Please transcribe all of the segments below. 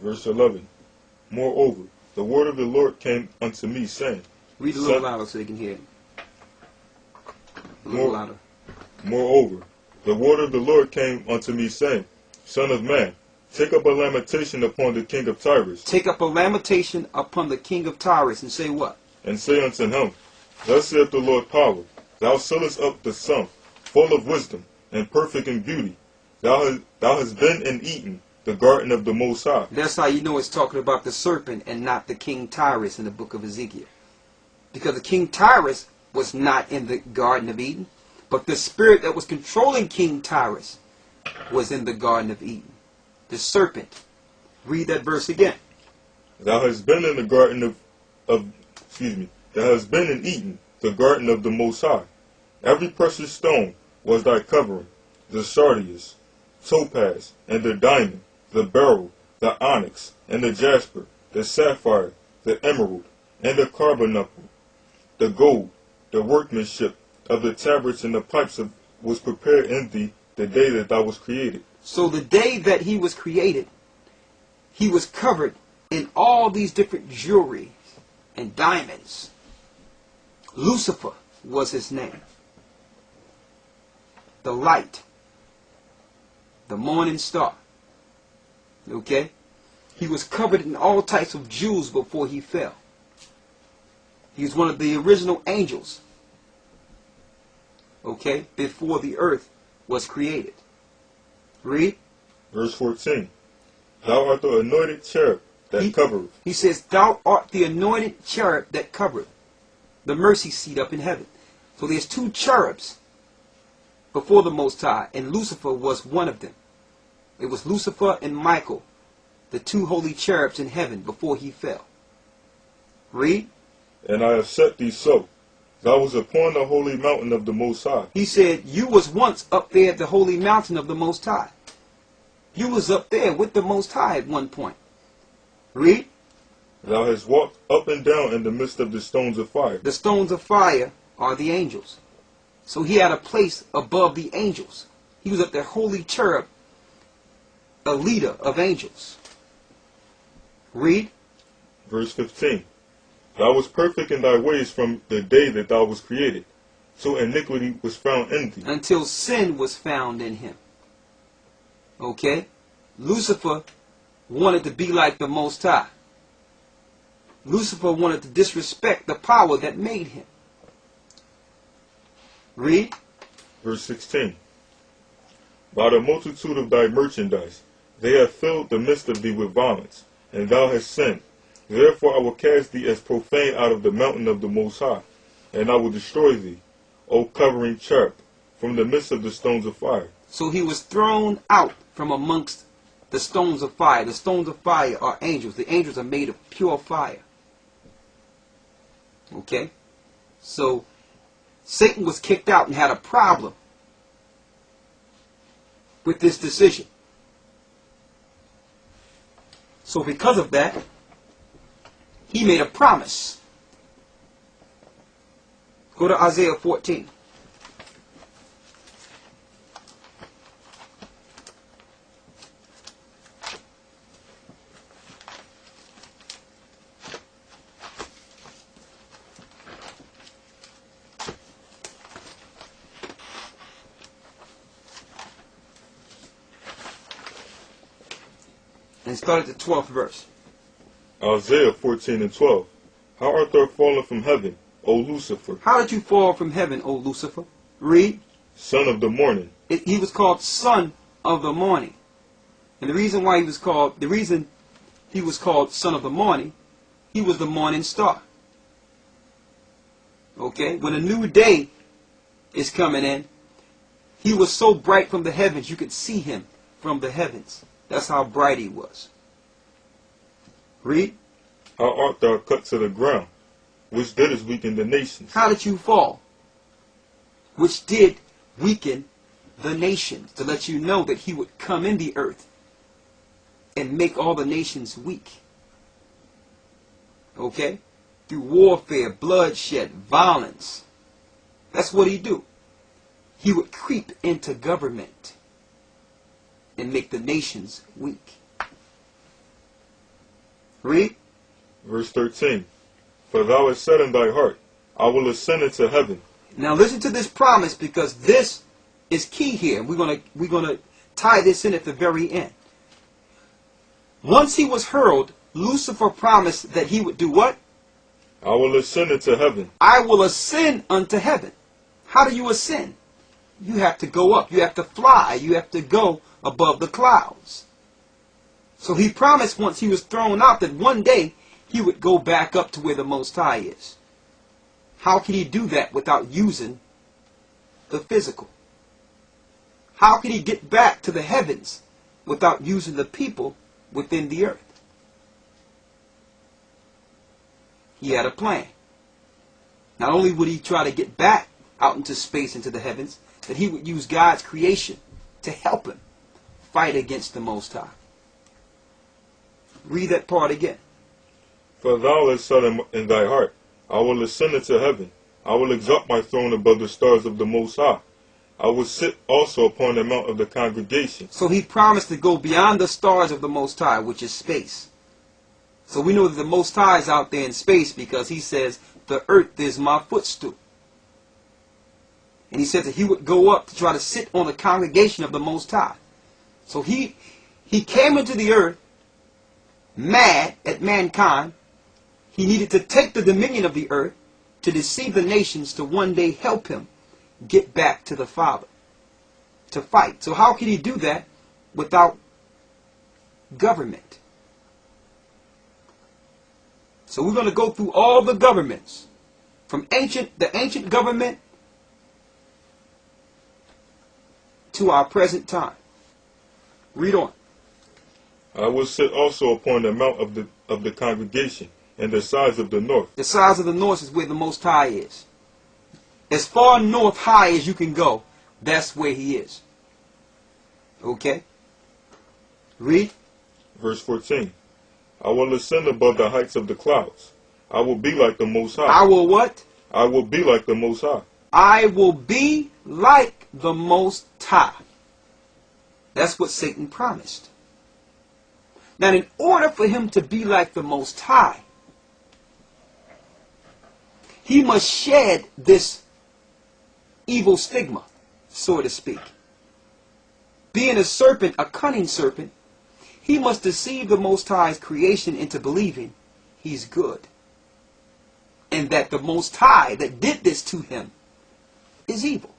Verse 11. Moreover, the word of the Lord came unto me, saying. Read a little louder so they can hear it. A little louder. Moreover, the word of the Lord came unto me, saying, Son of man, take up a lamentation upon the king of Tyrus. Take up a lamentation upon the king of Tyrus, and say what? And say unto him, Thus saith the Lord power, Thou sealest up the sum, full of wisdom, and perfect in beauty. Thou hast been and eaten the garden of the Most High. That's how you know it's talking about the serpent and not the king Tyrus in the book of Ezekiel. Because the king Tyrus was not in the Garden of Eden, but the spirit that was controlling King Tyrus was in the Garden of Eden. The serpent. Read that verse again. Thou hast been in the garden Thou hast been and eaten the garden of the Most High. Every precious stone was thy covering, the sardius, topaz, and the diamond, the beryl, the onyx, and the jasper, the sapphire, the emerald, and the carbuncle, the gold, the workmanship of the tabrets and the pipes was prepared in thee the day that thou was created. So the day that he was created, he was covered in all these different jewelry and diamonds. Lucifer was his name. The light. The morning star. Okay? He was covered in all types of jewels before he fell. He was one of the original angels. Okay? Before the earth was created. Read. Verse 14. Thou art the anointed cherub that covereth. He says, Thou art the anointed cherub that covereth the mercy seat up in heaven. So there's two cherubs before the Most High, and Lucifer was one of them. It was Lucifer and Michael, the two holy cherubs in heaven before he fell. Read. And I have set thee so. Thou was upon the holy mountain of the Most High. He said, you was once up there at the holy mountain of the Most High. You was up there with the Most High at one point. Read. Thou hast walked up and down in the midst of the stones of fire. The stones of fire are the angels. So he had a place above the angels. He was up there, holy cherub, a leader of angels. Read. Verse 15. Thou wast perfect in thy ways from the day that thou was created, so iniquity was found in thee. Until sin was found in him. Okay? Lucifer wanted to be like the Most High. Lucifer wanted to disrespect the power that made him. Read. Verse 16. By the multitude of thy merchandise, they have filled the midst of thee with violence, and thou hast sinned. Therefore I will cast thee as profane out of the mountain of the Most High, and I will destroy thee, O covering cherub, from the midst of the stones of fire. So he was thrown out from amongst the stones of fire. The stones of fire are angels. The angels are made of pure fire. Okay? So Satan was kicked out and had a problem with this decision. So because of that, he made a promise. Go to Isaiah 14. And start at the 12th verse. Isaiah 14 and 12. How art thou fallen from heaven, O Lucifer? How did you fall from heaven, O Lucifer? Read. Son of the morning. He was called son of the morning. And the reason why he was called son of the morning, he was the morning star. Okay? When a new day is coming in, he was so bright from the heavens, you could see him from the heavens. That's how bright he was. Read. How art thou cut to the ground, which didst weaken the nations? How did you fall? Which did weaken the nations, to let you know that he would come in the earth and make all the nations weak. Okay? Through warfare, bloodshed, violence. That's what he'd do. He would creep into government and make the nations weak. Read. Verse 13. For thou hast said in thy heart, I will ascend into heaven. Now listen to this promise, because this is key here. We're gonna tie this in at the very end. Once he was hurled, Lucifer promised that he would do what? I will ascend into heaven. I will ascend unto heaven. How do you ascend? You have to go up. You have to fly. You have to go above the clouds. So he promised once he was thrown out that one day he would go back up to where the Most High is. How can he do that without using the physical? How can he get back to the heavens without using the people within the earth? He had a plan. Not only would he try to get back out into space, into the heavens, that he would use God's creation to help him fight against the Most High. Read that part again. For thou hast said in thy heart, I will ascend into heaven. I will exalt my throne above the stars of the Most High. I will sit also upon the mount of the congregation. So he promised to go beyond the stars of the Most High, which is space. So we know that the Most High is out there in space, because he says, the earth is my footstool. And he said that he would go up to try to sit on the congregation of the Most High. So he came into the earth mad at mankind. He needed to take the dominion of the earth to deceive the nations, to one day help him get back to the Father, to fight. So how can he do that without government? So we're going to go through all the governments, from the ancient government to our present time. Read on. I will sit also upon the mount of the congregation, and the sides of the north. The sides of the north is where the Most High is. As far north high as you can go, that's where he is. Okay? Read. Verse 14. I will ascend above the heights of the clouds. I will be like the Most High. I will what? I will be like the Most High. I will be like the Most High. That's what Satan promised. Now, in order for him to be like the Most High, he must shed this evil stigma, so to speak. Being a serpent, a cunning serpent, he must deceive the Most High's creation into believing he's good. And that the Most High that did this to him is evil.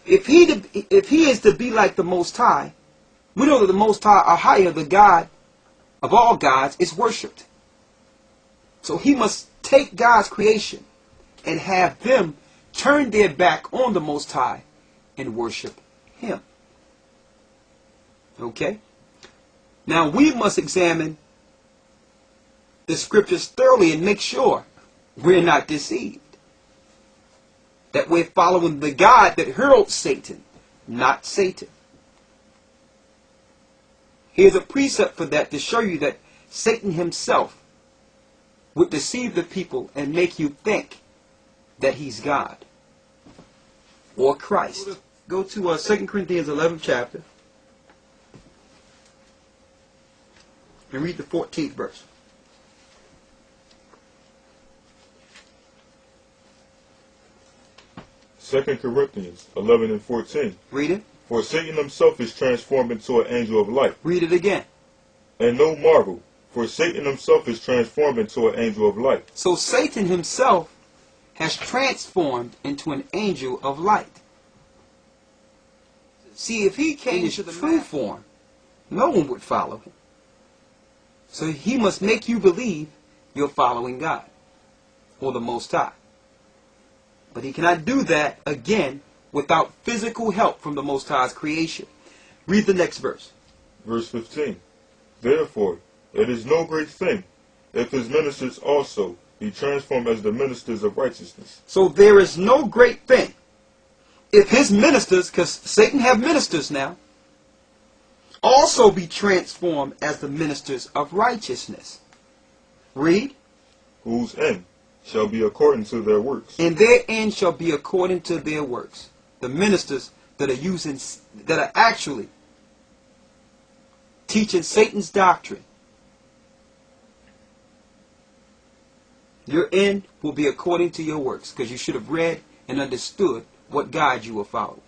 If he is to be like the Most High, we know that the Most High, or higher, the God of all gods, is worshipped. So he must take God's creation and have them turn their back on the Most High and worship him. Okay? Now we must examine the scriptures thoroughly and make sure we're not deceived. That we're following the God that hurled Satan, not Satan. Here's a precept for that, to show you that Satan himself would deceive the people and make you think that he's God or Christ. Go to 2 Corinthians 11th chapter and read the 14th verse. 2 Corinthians 11 and 14. Read it. For Satan himself is transformed into an angel of light. Read it again. And no marvel, for Satan himself is transformed into an angel of light. So Satan himself has transformed into an angel of light. See, if he came into the true form, no one would follow him. So he must make you believe you're following God or the Most High. But he cannot do that, again, without physical help from the Most High's creation. Read the next verse. Verse 15. Therefore, it is no great thing if his ministers also be transformed as the ministers of righteousness. So there is no great thing if his ministers, because Satan have ministers now, also be transformed as the ministers of righteousness. Read. Whose end shall be according to their works. And their end shall be according to their works. The ministers that are actually teaching Satan's doctrine Your end will be according to your works, because you should have read and understood what God you will follow.